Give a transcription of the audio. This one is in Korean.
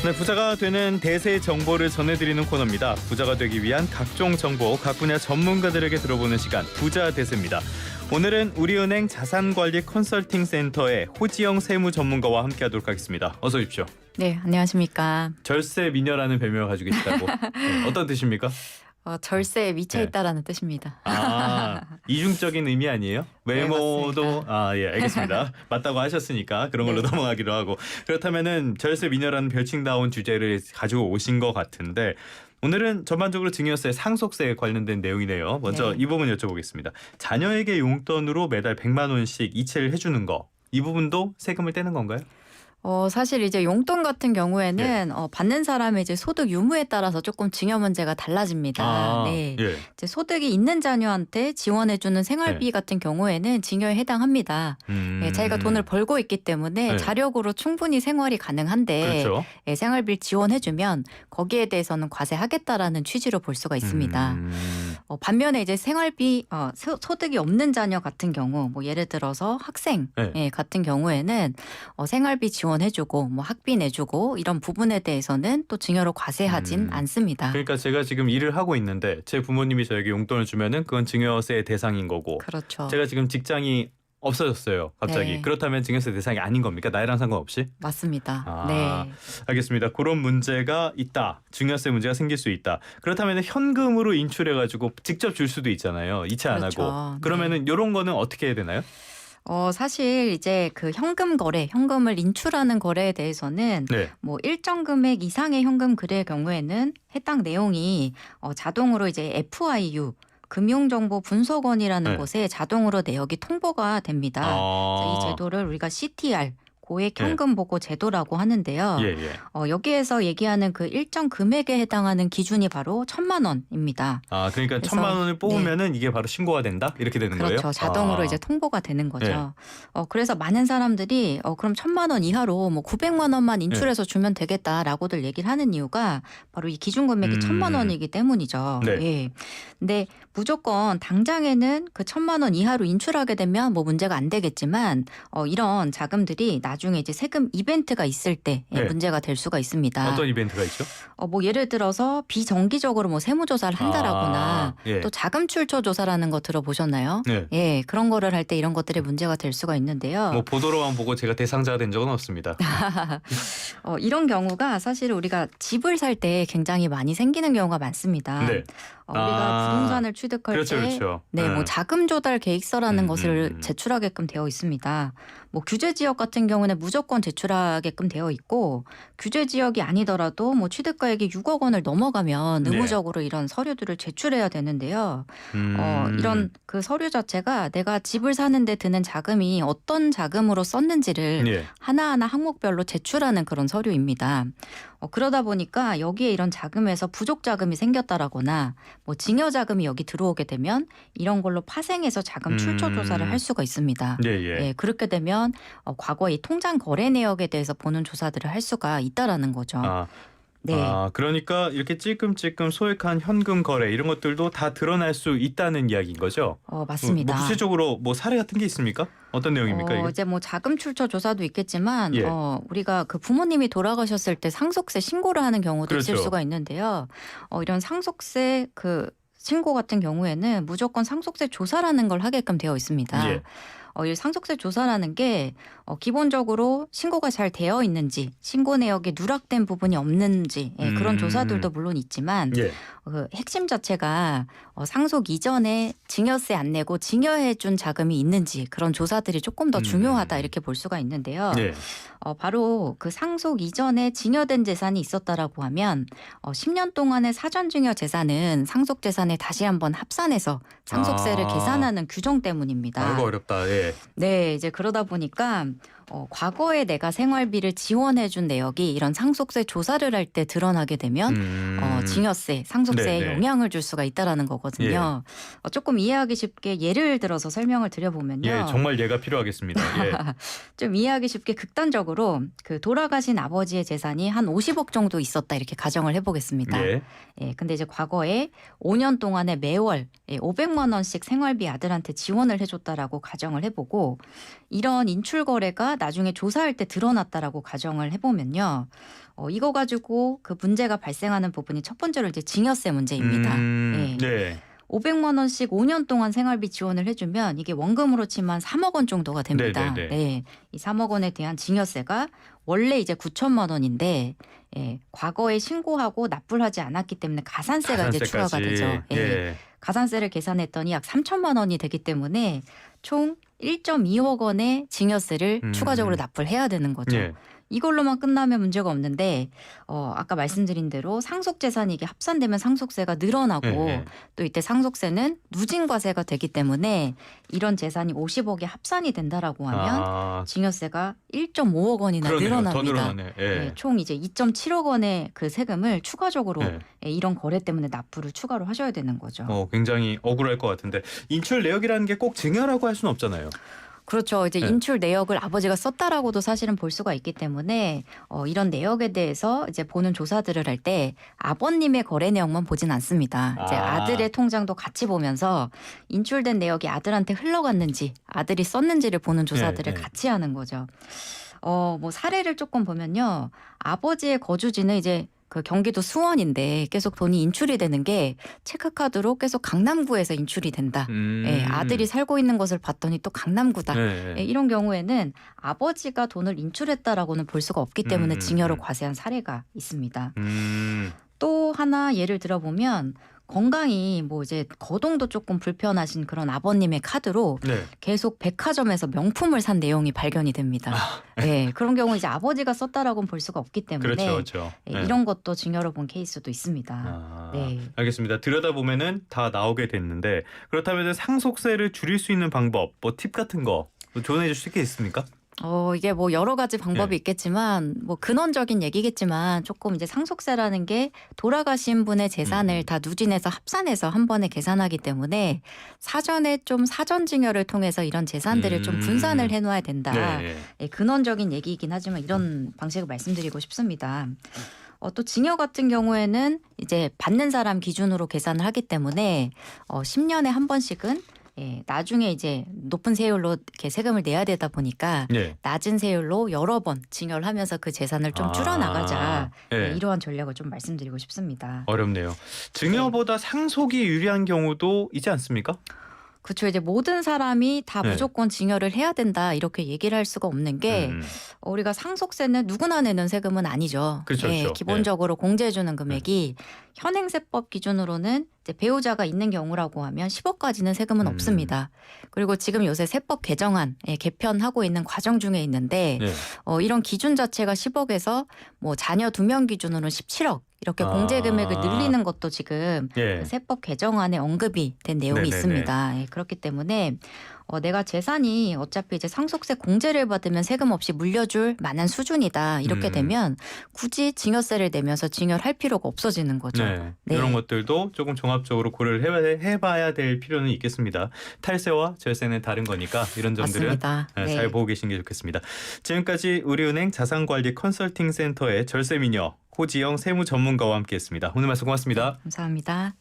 네, 부자가 되는 대세 정보를 전해드리는 코너입니다. 부자가 되기 위한 각종 정보, 각 분야 전문가들에게 들어보는 시간, 부자 대세입니다. 오늘은 우리은행 자산관리 컨설팅 센터의 호지영 세무 전문가와 함께하도록 하겠습니다. 어서 오십시오. 네, 안녕하십니까. 절세 미녀라는 별명을 가지고 계시다고. 네, 어떤 뜻입니까? 절세에 미쳐 있다라는 뜻입니다. 아, 이중적인 의미 아니에요? 외모도 예, 알겠습니다. 맞다고 하셨으니까 그런 걸로 넘어가기로 하고. 그렇다면은 절세 미녀라는 별칭다운 주제를 가지고 오신 것 같은데 오늘은 전반적으로 증여세, 상속세에 관련된 내용이네요. 먼저 이 부분 여쭤보겠습니다. 자녀에게 용돈으로 매달 100만 원씩 이체를 해주는 거, 이 부분도 세금을 떼는 건가요? 사실 이제 용돈 같은 경우에는 받는 사람의 이제 소득 유무에 따라서 조금 증여 문제가 달라집니다. 네. 이제 소득이 있는 자녀한테 지원해주는 생활비 같은 경우에는 증여에 해당합니다. 자기가 돈을 벌고 있기 때문에 자력으로 충분히 생활이 가능한데 그렇죠. 생활비를 지원해주면 거기에 대해서는 과세하겠다라는 취지로 볼 수가 있습니다. 반면에 이제 생활비 소득이 없는 자녀 같은 경우, 뭐 예를 들어서 학생 같은 경우에는 생활비 지원해주고 뭐 학비 내주고 이런 부분에 대해서는 또 증여로 과세하진 않습니다. 그러니까 제가 지금 일을 하고 있는데 제 부모님이 저에게 용돈을 주면은 그건 증여세 대상인 거고. 그렇죠. 제가 지금 직장이 없어졌어요. 갑자기. 네. 그렇다면 증여세 대상이 아닌 겁니까? 나이랑 상관없이? 맞습니다. 네. 알겠습니다. 그런 문제가 있다. 증여세 문제가 생길 수 있다. 그렇다면 현금으로 인출해가지고 직접 줄 수도 있잖아요. 이체 안 그렇죠. 하고. 그러면은 이런 거는 어떻게 해야 되나요? 사실 이제 그 현금 거래, 현금을 인출하는 거래에 대해서는 뭐 일정 금액 이상의 현금 거래의 경우에는 해당 내용이 자동으로 이제 FIU 금융정보분석원이라는 곳에 자동으로 내역이 통보가 됩니다. 이 제도를 우리가 CTR 고액 현금 보고 제도라고 하는데요. 여기에서 얘기하는 그 일정 금액에 해당하는 기준이 바로 1,000만 원입니다. 그러니까 1,000만 원을 뽑으면은 이게 바로 신고가 된다? 이렇게 되는 거예요? 그렇죠. 자동으로 이제 통보가 되는 거죠. 그래서 많은 사람들이 그럼 1,000만 원 이하로 뭐 900만 원만 인출해서 주면 되겠다라고들 얘기를 하는 이유가 바로 이 기준 금액이 1,000만 원이기 때문이죠. 근데 무조건 당장에는 그 1,000만 원 이하로 인출하게 되면 뭐 문제가 안 되겠지만 이런 자금들이 나중에 이제 세금 이벤트가 있을 때 문제가 될 수가 있습니다. 어떤 이벤트가 있죠? 뭐 예를 들어서 비정기적으로 뭐 세무조사를 한다라거나 또 자금 출처 조사라는 거 들어보셨나요? 그런 거를 할 때 이런 것들이 문제가 될 수가 있는데요. 뭐 보도로만 보고 제가 대상자가 된 적은 없습니다. 이런 경우가 사실 우리가 집을 살 때 굉장히 많이 생기는 경우가 많습니다. 우리가 부동산을 취득할 때 뭐 자금 조달 계획서라는 것을 제출하게끔 되어 있습니다. 뭐 규제 지역 같은 경우는 무조건 제출하게끔 되어 있고 규제 지역이 아니더라도 뭐 취득가액이 6억 원을 넘어가면 의무적으로 이런 서류들을 제출해야 되는데요. 이런 그 서류 자체가 내가 집을 사는데 드는 자금이 어떤 자금으로 썼는지를 하나하나 항목별로 제출하는 그런 서류입니다. 그러다 보니까 여기에 이런 자금에서 부족 자금이 생겼다라거나 뭐 증여 자금이 여기 들어오게 되면 이런 걸로 파생해서 자금 출처 조사를 할 수가 있습니다. 그렇게 되면 과거 이 통장 거래 내역에 대해서 보는 조사들을 할 수가 있다라는 거죠. 그러니까 이렇게 찔끔찔끔 소액한 현금 거래 이런 것들도 다 드러날 수 있다는 이야기인 거죠? 맞습니다. 뭐 구체적으로 뭐 사례 같은 게 있습니까? 어떤 내용입니까? 이게? 이제 뭐 자금 출처 조사도 있겠지만 우리가 그 부모님이 돌아가셨을 때 상속세 신고를 하는 경우도 있을 수가 있는데요. 이런 상속세 그 신고 같은 경우에는 무조건 상속세 조사라는 걸 하게끔 되어 있습니다. 이 상속세 조사라는 게 기본적으로 신고가 잘 되어 있는지 신고 내역에 누락된 부분이 없는지 그런 조사들도 물론 있지만 그 핵심 자체가 상속 이전에 증여세 안 내고 증여해 준 자금이 있는지 그런 조사들이 조금 더 중요하다 이렇게 볼 수가 있는데요. 바로 그 상속 이전에 증여된 재산이 있었다라고 하면 10년 동안의 사전 증여 재산은 상속 재산에 다시 한번 합산해서 상속세를 계산하는 규정 때문입니다. 아이고 어렵다. 이제 그러다 보니까 과거에 내가 생활비를 지원해준 내역이 이런 상속세 조사를 할 때 드러나게 되면 증여세, 상속세에 영향을 줄 수가 있다라는 거거든요. 조금 이해하기 쉽게 예를 들어서 설명을 드려보면요. 정말 예가 필요하겠습니다. 좀 이해하기 쉽게 극단적으로 그 돌아가신 아버지의 재산이 한 50억 정도 있었다 이렇게 가정을 해보겠습니다. 근데 이제 과거에 5년 동안에 매월 500만 원씩 생활비 아들한테 지원을 해줬다라고 가정을 해보고 이런 인출 거래가 나중에 조사할 때 드러났다라고 가정을 해보면요. 이거 가지고 그 문제가 발생하는 부분이 첫 번째로 이제 증여세 문제입니다. 예. 네. 500만 원씩 5년 동안 생활비 지원을 해주면 이게 원금으로 치면 3억 원 정도가 됩니다. 네네네. 네, 이 3억 원에 대한 증여세가 원래 이제 9천만 원인데 과거에 신고하고 납부를 하지 않았기 때문에 가산세가 이제 추가가 되죠. 가산세를 계산했더니 약 3천만 원이 되기 때문에 총 1.2억 원의 증여세를 추가적으로 납부를 해야 되는 거죠. 예. 이걸로만 끝나면 문제가 없는데 아까 말씀드린 대로 상속재산이 이게 합산되면 상속세가 늘어나고 또 이때 상속세는 누진과세가 되기 때문에 이런 재산이 50억에 합산이 된다라고 하면 증여세가 1.5억 원이나 늘어납니다. 더 늘어나네. 네, 총 이제 2.7억 원의 그 세금을 추가적으로 이런 거래 때문에 납부를 추가로 하셔야 되는 거죠. 굉장히 억울할 것 같은데 인출 내역이라는 게 꼭 증여라고 할 수는 없잖아요. 그렇죠. 이제 인출 내역을 아버지가 썼다라고도 사실은 볼 수가 있기 때문에 이런 내역에 대해서 이제 보는 조사들을 할 때 아버님의 거래 내역만 보진 않습니다. 이제 아들의 통장도 같이 보면서 인출된 내역이 아들한테 흘러갔는지 아들이 썼는지를 보는 조사들을 같이 하는 거죠. 뭐 사례를 조금 보면요. 아버지의 거주지는 이제 그 경기도 수원인데 계속 돈이 인출이 되는 게 체크카드로 계속 강남구에서 인출이 된다. 아들이 살고 있는 것을 봤더니 또 강남구다. 이런 경우에는 아버지가 돈을 인출했다라고는 볼 수가 없기 때문에 증여로 과세한 사례가 있습니다. 또 하나 예를 들어보면 건강이 뭐 이제 거동도 조금 불편하신 그런 아버님의 카드로 계속 백화점에서 명품을 산 내용이 발견이 됩니다. 네, 그런 경우 이제 아버지가 썼다라고는 볼 수가 없기 때문에 그렇죠. 이런 것도 증여로 본 케이스도 있습니다. 알겠습니다. 들여다보면은 다 나오게 됐는데 그렇다면 상속세를 줄일 수 있는 방법, 뭐 팁 같은 거 조언해 주실 게 있습니까? 이게 뭐 여러 가지 방법이 있겠지만 뭐 근원적인 얘기겠지만 조금 이제 상속세라는 게 돌아가신 분의 재산을 다 누진해서 합산해서 한 번에 계산하기 때문에 사전에 좀 사전 증여를 통해서 이런 재산들을 좀 분산을 해놓아야 된다. 근원적인 얘기이긴 하지만 이런 방식을 말씀드리고 싶습니다. 또 증여 같은 경우에는 이제 받는 사람 기준으로 계산을 하기 때문에 10년에 한 번씩은 나중에 이제 높은 세율로 이렇게 세금을 내야 되다 보니까 낮은 세율로 여러 번 증여를 하면서 그 재산을 좀 줄여나가자. 이러한 전략을 좀 말씀드리고 싶습니다. 어렵네요. 증여보다 상속이 유리한 경우도 있지 않습니까? 그렇죠. 이제 모든 사람이 다 무조건 증여를 해야 된다 이렇게 얘기를 할 수가 없는 게 우리가 상속세는 누구나 내는 세금은 아니죠. 그렇죠. 기본적으로 공제해주는 금액이 현행세법 기준으로는 이제 배우자가 있는 경우라고 하면 10억까지는 세금은 없습니다. 그리고 지금 요새 세법 개정안 개편하고 있는 과정 중에 있는데 이런 기준 자체가 10억에서 뭐 자녀 2명 기준으로는 17억 이렇게 공제 금액을 늘리는 것도 지금 그 세법 개정안에 언급이 된 내용이 있습니다. 그렇기 때문에 내가 재산이 어차피 이제 상속세 공제를 받으면 세금 없이 물려줄 만한 수준이다. 이렇게 되면 굳이 증여세를 내면서 증여를 할 필요가 없어지는 거죠. 이런 것들도 조금 종합적으로 고려를 해봐야 될 필요는 있겠습니다. 탈세와 절세는 다른 거니까 이런 점들은 잘 보고 계신 게 좋겠습니다. 지금까지 우리은행 자산관리 컨설팅 센터의 절세미녀 호지영 세무전문가와 함께했습니다. 오늘 말씀 고맙습니다. 감사합니다.